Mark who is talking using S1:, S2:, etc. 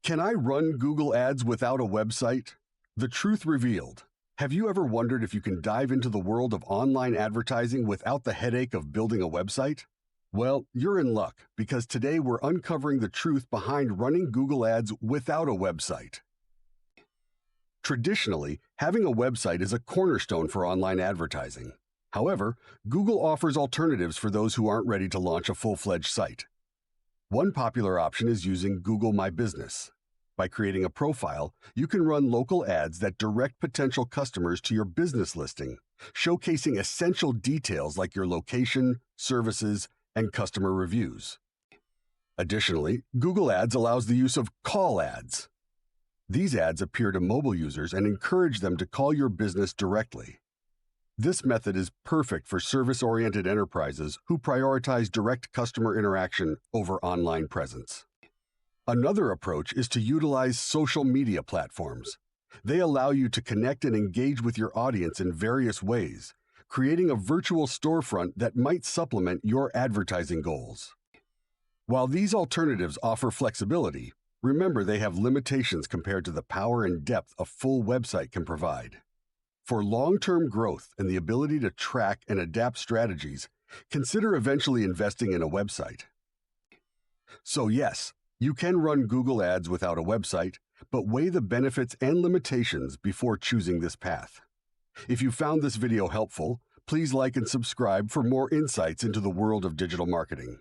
S1: Can I run Google Ads without a website? The truth revealed. Have you ever wondered if you can dive into the world of online advertising without the headache of building a website? Well, you're in luck because today we're uncovering the truth behind running Google Ads without a website. Traditionally, having a website is a cornerstone for online advertising. However, Google offers alternatives for those who aren't ready to launch a full-fledged site. One popular option is using Google My Business. By creating a profile, you can run local ads that direct potential customers to your business listing, showcasing essential details like your location, services, and customer reviews. Additionally, Google Ads allows the use of call ads. These ads appear to mobile users and encourage them to call your business directly. This method is perfect for service-oriented enterprises who prioritize direct customer interaction over online presence. Another approach is to utilize social media platforms. They allow you to connect and engage with your audience in various ways, creating a virtual storefront that might supplement your advertising goals. While these alternatives offer flexibility, remember they have limitations compared to the power and depth a full website can provide. For long-term growth and the ability to track and adapt strategies, consider eventually investing in a website. So yes, you can run Google Ads without a website, but weigh the benefits and limitations before choosing this path. If you found this video helpful, please like and subscribe for more insights into the world of digital marketing.